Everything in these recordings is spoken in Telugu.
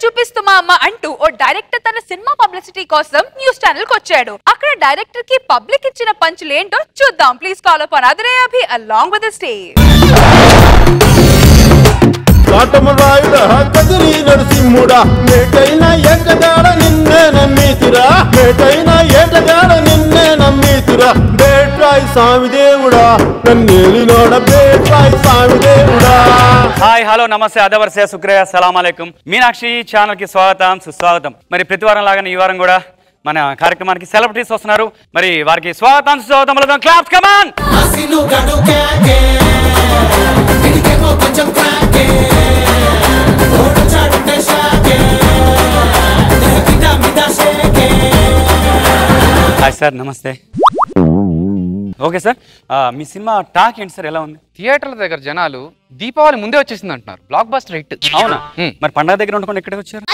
చూపిస్తుమా అమ్మ అంటూ ఓ డైరెక్టర్ తన సినిమా పబ్లిసిటీ కోసం న్యూస్ ఛానల్ కి వచ్చాడు. అక్కడ డైరెక్టర్ కి పబ్లిక్ ఇచ్చిన పంచులు ఏంటో చూద్దాం. Please call up another Abhi along with the stage. కాటమరాయుడా కదిరి నరసింహుడా మేటైన ఏటగాడ నిన్నే నమ్మితురా మేటైన ఏటగాడ నిన్నే నమ్మితురా బేట్రాయి స్వామి దేవుడా నన్నేలినోడ బేట్రాయి స్వామి దేవుడా. హాయ్ హలో నమస్తే అదవర్సే శుక్రయ సలాం అలైకుం. మీనాక్షి ఛానల్ కి స్వాగతం సుస్వాగతం. మరి ప్రతి వారం లాగానే ఈ వారం కూడా మన కార్యక్రమానికి సెలబ్రిటీస్ వస్తున్నారు. మరి వారికి స్వాగతం సుస్వాగతం పలుకుదాం. Claps come on. Hi sir నమస్తే. ఓకే సార్, మీ సినిమా టాక్ ఏంటి సార్, ఎలా ఉంది? థియేటర్ల దగ్గర జనాలు దీపావళి ముందే వచ్చేసింది అంటున్నారు. Blockbuster hit. అవునా? మరి పండగ దగ్గర ఉండకుండా ఎక్కడికి వచ్చారు?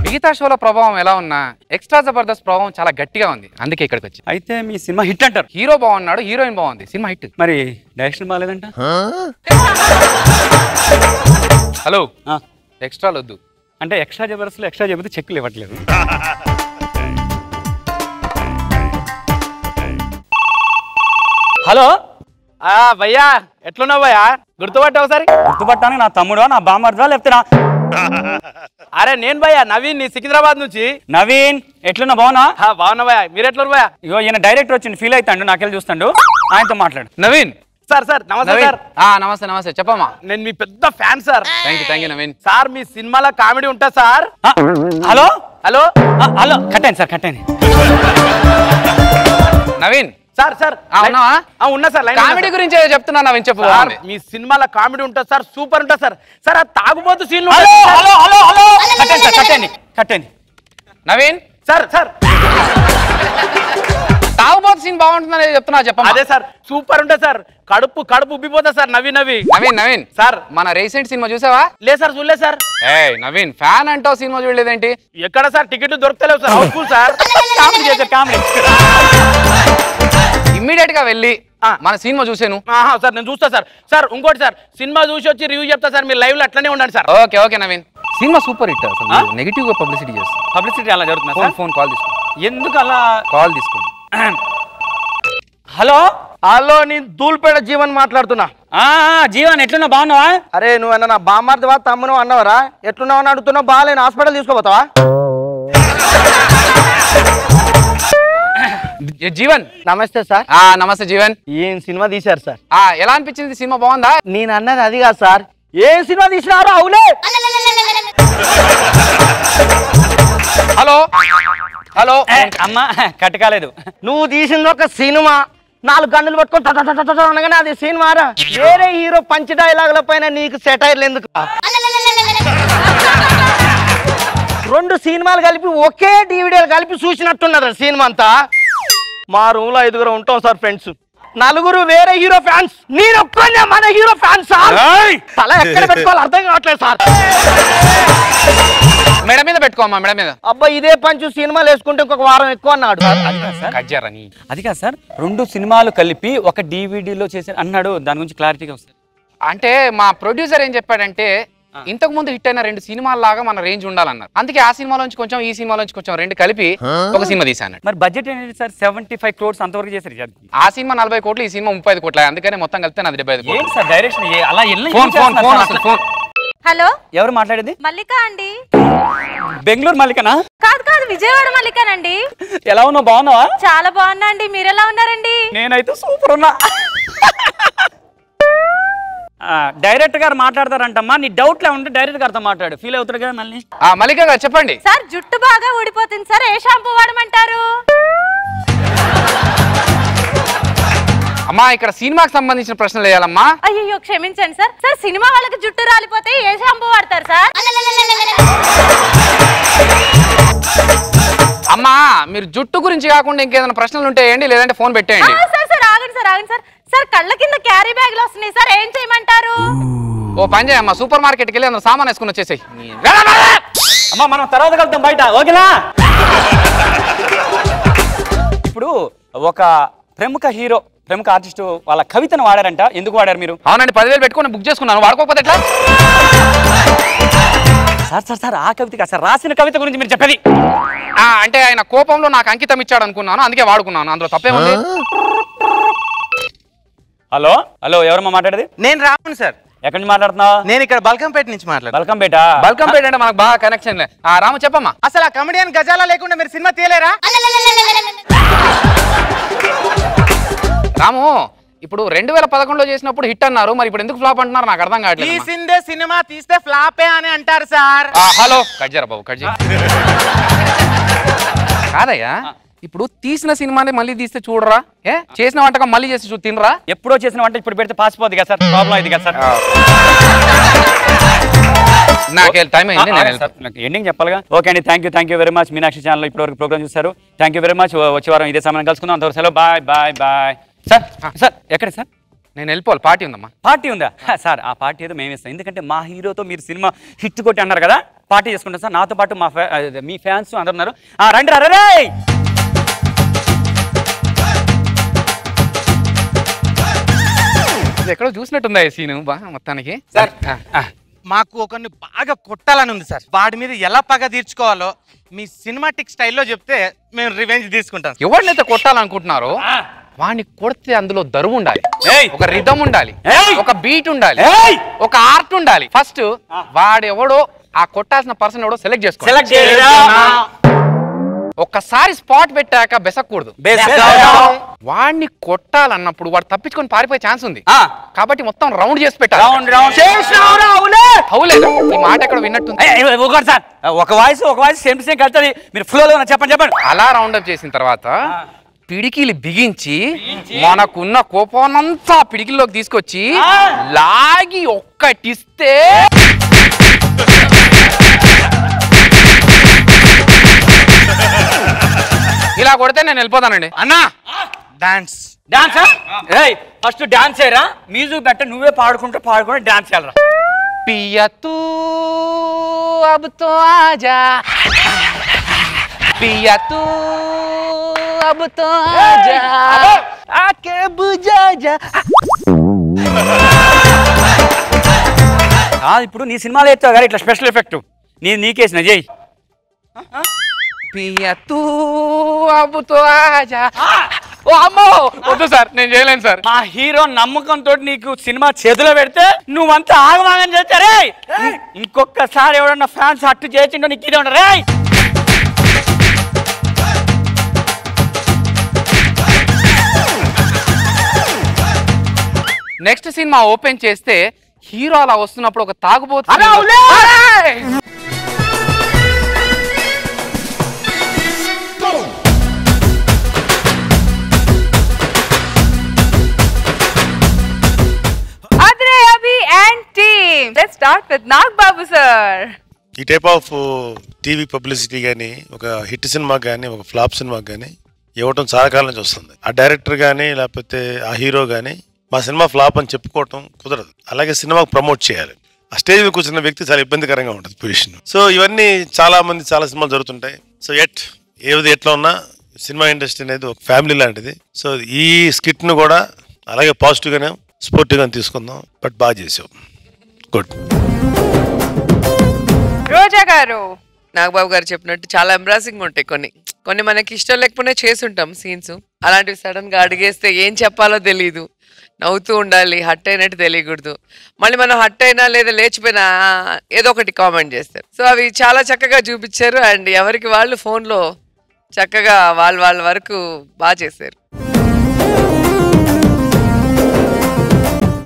మిగతా షోల ప్రభావం ఎలా ఉన్నా ఎక్స్ట్రా జబర్దస్త్ ప్రభావం చాలా గట్టిగా ఉంది, అందుకే ఇక్కడికి వచ్చి. అయితే మీ సినిమా హిట్ అంటారు. హీరో బాగున్నాడు, హీరోయిన్ బాగుంది, సినిమా హిట్. మరి డైరెక్షన్ బాగాలేదంట. హలో, ఎక్స్ట్రాలు వద్దు. అంటే ఎక్స్ట్రా జబర్దస్త్లో ఎక్స్ట్రా చెబితే చెక్కులు ఇవ్వట్లేదు. హలో భయ్యా, ఎట్లున్నావు భయ్యా? గుర్తుపట్టావు ఒకసారి? గుర్తుపట్టాను. నా తమ్ముడా, నా బామ్మర్దా, లేకపోతే నా... అరే నేను భయ్యా నవీన్, నీ సికింద్రాబాద్ నుంచి. నవీన్ ఎట్లున్నా? బాగున్నా? బాగున్నా భయ్యా, మీరు ఎట్లున్నారు భయ్యా? ఇగో ఈయన డైరెక్టర్ వచ్చింది, ఫీల్ అవుతాడు, నాకెళ్ళి చూస్తాడు, ఆయనతో మాట్లాడు. నవీన్ సార్ సార్ నమస్తే సార్. నమస్తే నమస్తే, చెప్పమ్మా. నేను మీ పెద్ద fan sir. Thank you Naveen. Sir మీ సినిమాలో కామెడీ ఉంటా సార్? హలో హలో హలో, కట్టండి సార్, కట్టండి. నవీన్ సార్ సార్ ఉన్నా సార్. కామెడీ గురించి చెప్తున్నా నవీన్, చెప్పు. మీ సినిమాలో కామెడీ ఉంటుంది సార్, సూపర్ ఉంటుంది సార్. సార్ ఆ తాగుబోతు సీన్లు కట్టండి సార్, కట్టండి కట్టండి. నవీన్ సార్ సార్ తాగుబోతు సీన్ బాగుంటుందని చెప్తున్నా, చెప్పమ్మా. అదే సార్, సూపర్ ఉంటుంది సార్. కడుపు కడుపు ఉబ్బిపోతా సార్. నవీన్ సార్, మన రీసెంట్ సినిమా చూసావా? లేదు సార్, చూడలేదు సార్. నవీన్ ఫ్యాన్ అంటావు, సినిమా చూడలేదేంటి? ఎక్కడ సార్ టికెట్లు దొరకలేవు సార్. House full sir. కామెడీ చేశారు, కామెడీ. ఇమ్మీడియట్ గా వెళ్ళి మన సినిమా చూసాను సార్. నేను చూస్తా సార్. సార్ ఇంకోటి సార్, సినిమా చూసి వచ్చి రివ్యూ చెప్తా సార్. మీరు లైవ్ లో అట్లనే ఉండండి sir. Okay Naveen, cinema super hit. Negative గా పబ్లిసిటీ చేస్తాం. పబ్లిసిటీ అలా జరుగుతుంది. ఫోన్ కాల్ తీసుకోండి. ఎందుకు అలా కాల్ తీసుకోండి? హలో హలో, నేను దూల్పేట జీవన్ మాట్లాడుతున్నా. జీవన్ ఎట్లున్నా? బాగున్నావా? అరే నువ్వు నా బామ్మార్దివా తమ్మును అన్నవరా? ఎట్లున్నావు అని అడుగుతున్నావు. బాగాలేను, హాస్పిటల్ తీసుకోపోతావా? జీవన్ నమస్తే సార్. నమస్తే జీవన్. ఏం సినిమా తీశారు సార్? ఎలా అనిపించింది సినిమా? బాగుందా? నేను అన్నది అది కాదు సార్. ఏం సినిమా తీసినారో? అవులే. హలో హలో, అమ్మా కట్ కాలేదు. నువ్వు తీసింది ఒక సినిమా, 4 గంటలు పట్టుకొని అనగానే అది సినిమారా. వేరే హీరో పంచ్ డైలాగుల పైన నీకు సెటైర్లు ఎందుకు? 2 సినిమాలు కలిపి ఒకే డివిడీలు కలిపి చూసినట్టున్నారు సినిమా అంతా. మా రూమ్ లో 5 ఉంటాం సార్ ఫ్రెండ్స్. 4 వేరే హీరో ఫ్యాన్స్, నేను ఒక్కనే మన హీరో ఫ్యాన్స్ సార్. తల ఎక్కడ పెట్టుకోవాలి అర్థం కావట్లేదు సార్. మెడ మీద పెట్టుకోమ్మా, మెడ మీద. అబ్బా ఇదే పంచు సినిమాలు వేసుకుంటే ఇంకొక వారం ఎక్కువ అన్నాడు. అది కాదు సార్, 2 సినిమాలు కలిపి ఒక డివిడీలో చేశారు అన్నాడు. దాని గురించి క్లారిటీగా వస్తుంది. అంటే మా ప్రొడ్యూసర్ ఏం చెప్పాడంటే, ఇంతకు ముందు హిట్ అయిన 2 సినిమాల లాగా మన రేంజ్ ఉండాలన్నారు. అందుకే ఆ సినిమాలోంచి కొంచెం, ఈ సినిమాలోంచి కొంచెం 2 కలిపి ఒక సినిమా తీసాను. మరి బడ్జెట్ ఏంటి సార్? 75 crores అంతవరకు చేశారు. ఆ సినిమా 40 కోట్లు, ఈ సినిమా 35 కోట్లు. అందుకనే మొత్తం కలిపితే నాది 75 కోట్లు. ఏంటి సార్ డైరెక్షన్ అలా? ఫోన్. హలో, ఎవరు మాట్లాడేది? మల్లిక అండి. బెంగళూరు మల్లికనా? కాదు, విజయవాడ మల్లికనండి. ఎలా ఉన్నావు? బాగున్నావా? చాలా బాగున్నా అండి, మీరెలా ఉన్నారండి? నేనైతే సూపర్ ఉన్నా. డైరెక్టర్ గారు మాట్లాడతారంటమ్మా, నీ డౌట్ లే ఉంటే డైరెక్టర్ గారితో మాట్లాడు, ఫీల్ అవుతాడు కదా మళ్ళీ. మల్లిక గారు చెప్పండి. సార్ జుట్టు బాగా ఊడిపోతుంది సార్, ఏ షాంపూ వాడమంటారు? అమ్మా, ఇక్కడ సినిమాకి సంబంధించిన ప్రశ్నలు వేయాలమ్మా. అయ్యో క్షమించండి సార్. సార్ సినిమా వాళ్ళకి జుట్టు రాలిపోతే ఏ షాంపూ వాడతారు సార్? అమ్మా, మీరు జుట్టు గురించి కాకుండా ఇంకేదైనా ప్రశ్నలు ఉంటే వేయండి, లేదంటే ఫోన్ పెట్టేయండి. సార్ ఆగండి సార్. సార్ కళ్ళ కింద క్యారీ బ్యాగ్లు వస్తున్నాయి సార్, ఏం చేయమంటారు? ఓ పని చేయమ్మా, సూపర్ మార్కెట్కి వెళ్ళి అందులో సామాన్ వేసుకుని వచ్చేసాయి. అమ్మా మనం తర్వాత కలుద్దాం బయట, ఓకేనా? ఇప్పుడు ఒక ప్రముఖ హీరో, ప్రముఖ ఆర్టిస్టు వాళ్ళ కవితను వాడారంట. ఎందుకు వాడారు మీరు? అవునండి, 10,000 పెట్టుకుని బుక్ చేసుకున్నాను, వాడుకోకపోతే ఎట్లా? సార్ సార్ సార్ ఆ కవిత కాదు సార్, రాసిన కవిత గురించి మీరు చెప్పేది. అంటే ఆయన కోపంలో నాకు అంకితం ఇచ్చాడు అనుకున్నాను, అందుకే వాడుకున్నాను. అందులో తప్పేముంది? హలో హలో, ఎవరమ్మా మాట్లాడేది? నేను రాముని సార్. ఎక్కడి నుంచి మాట్లాడుతున్నావు? నేను ఇక్కడ బల్కంపేట నుంచి మాట్లాడు. బల్కంపేట? బల్కంపేట అంటే మనకు బాగా కనెక్షన్. రాము చెప్పమ్మా. అసలు ఆ కమెడియన్ గజాలా లేకుండా మీరు సినిమా తీయలేరా? రాము, ఇప్పుడు 2011లో చేసినప్పుడు హిట్ అన్నారు, మరి ఇప్పుడు ఎందుకు ఫ్లాప్ అంటున్నారు నాకు అర్థం కావట్లేదు. తీసిందే సినిమా తీస్తే ఫ్లాపే అని అంటారు సార్. హలో కట్ చేయరా బాబు, కట్ చేయ. కాదయ్యా, ఇప్పుడు తీసిన సినిమాని మళ్ళీ తీస్తే చూడరా? చేసిన వంటకం మళ్ళీ చేసి తినరా? ఎప్పుడో చేసిన వంట ఇప్పుడు పెడితే పాసిపోద్ది కదా సార్, ప్రాబ్లం అయింది కదా సార్. నాకు టైం అయింది, నేను ఎండింగ్ చెప్పాలిగా. ఓకే అండి, thank you very much. Meenakshi channel ఇప్పటివరకు ప్రోగ్రామ్ చూస్తారు. Thank you very much. వచ్చే వారం ఇదే సమయం కలుసుకుందాం. అంతవరకు సెలవు. Bye bye bye. Sir sir ఎక్కడ సార్? నేను వెళ్ళిపోవాలి, పార్టీ ఉందమ్మా. పార్టీ ఉందా సార్? ఆ పార్టీ ఏదో మేము ఇస్తాం, ఎందుకంటే మా హీరోతో మీరు సినిమా హిట్ కొట్టి అన్నారు కదా, పార్టీ చేసుకుంటాం సార్. నాతో పాటు మీ ఫ్యాన్స్ అందరు ఉన్నారు. రండి రే. ఎక్కడో చూసినట్టుందా ఈ సీను బాగా మొత్తానికి. సార్ మాకు ఒకరిని బాగా కొట్టాలని ఉంది సార్. వాడి మీద ఎలా పగ తీర్చుకోవాలో మీ సినిమాటిక్ స్టైల్లో చెప్తే మేము రివెంజ్ తీసుకుంటాం. ఎవరినైతే కొట్టాలనుకుంటున్నారో వాడిని కొడితే అందులో దరువు ఉండాలి, ఒక రిథమ్ ఉండాలి, ఒక బీట్ ఉండాలి, ఒక ఆర్ట్ ఉండాలి. ఫస్ట్ వాడెవడో ఆ కొట్టాల్సిన పర్సన్ ఎవడో సెలెక్ట్ చేసుకో. ఒక్కసారి స్పాట్ పెట్టాక బెసకూడదు. వాడిని కొట్టాలన్నప్పుడు వాడు తప్పించుకొని పారిపోయే ఛాన్స్ ఉంది, కాబట్టి మొత్తం రౌండ్ చేసి పెట్టాలి. ఈ మాట ఎక్కడ విన్నట్టుంది సార్. ఒక వాయిస్ సేమ్ కలుతుంది. మీరు ఫ్లోలో చెప్పండి. అలా రౌండ్ అప్ చేసిన తర్వాత పిడికిలు బిగించి మనకున్న కోపానంతా పిడికిల్లోకి తీసుకొచ్చి లాగి ఒక్కటిస్తే ఇలా కొడితే నేను వెళ్ళిపోతానండి. అన్నా డాన్స్ ఫస్ట్ డాన్స్ చేయరా, మ్యూజిక్ పెట్ట, నువ్వే పాడుకుంటూ డాన్స్ చేయాలరా. పియా తూ అబ్ తో ఆజా, పియా తూ అబ్ తో ఆజా, ఆకే బుజా జా. ఇప్పుడు నీ సినిమాలో ఎత్తావు కదా ఇట్లా స్పెషల్ ఎఫెక్ట్, నీకేసిన జై. పియా తూ అబ్ తో ఆజా. ఓ అమ్మో, వద్దు సార్, నేను చేయలేను సార్. మా హీరో నమ్మకంతో నీకు సినిమా చేతిలో పెడితే నువ్వంతా ఆగమాగం చేస్తారే. ఇంకొకసారి ఎవడన్నా ఫ్యాన్స్ అట్టు చేసిండో నీకు ఇదే ఉండరే. నెక్స్ట్ సినిమా ఓపెన్ చేస్తే హీరో అలా వస్తున్నప్పుడు ఒక తాగుబోతు Let's start with Nag Babu sir. ఈ టైప్ ఆఫ్ టీవీ పబ్లిసిటీ కానీ, ఒక హిట్ సినిమా కానీ, ఒక ఫ్లాప్ సినిమా కానీ ఇవ్వటం చాలా కాలం నుంచి వస్తుంది. ఆ డైరెక్టర్ కానీ లేకపోతే ఆ హీరో కానీ మా సినిమా ఫ్లాప్ అని చెప్పుకోవటం కుదరదు. అలాగే సినిమాకు ప్రమోట్ చేయాలి. ఆ స్టేజ్ మీద కూర్చున్న వ్యక్తి చాలా ఇబ్బందికరంగా ఉంటుంది పొజిషన్. సో ఇవన్నీ చాలా సినిమాలు జరుగుతుంటాయి. సో ఏది ఎట్లా ఉన్నా సినిమా ఇండస్ట్రీ అనేది ఒక ఫ్యామిలీ లాంటిది. సో ఈ స్కిట్ను కూడా అలాగే పాజిటివ్గానే స్పోర్టివ్గానే తీసుకుందాం. బట్ బాగా చేసావు, గుడ్. రోజా గారు, నాగబాబు గారు చెప్పినట్టు చాలా ఎంబ్రాసింగ్ ఉంటాయి. కొన్ని మనకి ఇష్టం లేకపోతే చేసుంటాం సీన్స్, అలాంటివి సడన్ గా అడిగేస్తే ఏం చెప్పాలో తెలీదు, నవ్వుతూ ఉండాలి, హట్ అయినట్టు తెలియకూడదు. మళ్ళీ మనం హట్ అయినా లేదా లేచిపోయినా ఏదో ఒకటి కామెంట్ చేస్తారు. సో అవి చాలా చక్కగా చూపించారు. అండ్ ఎవరికి వాళ్ళు ఫోన్లో చక్కగా వాళ్ళ వరకు బాగా చేశారు.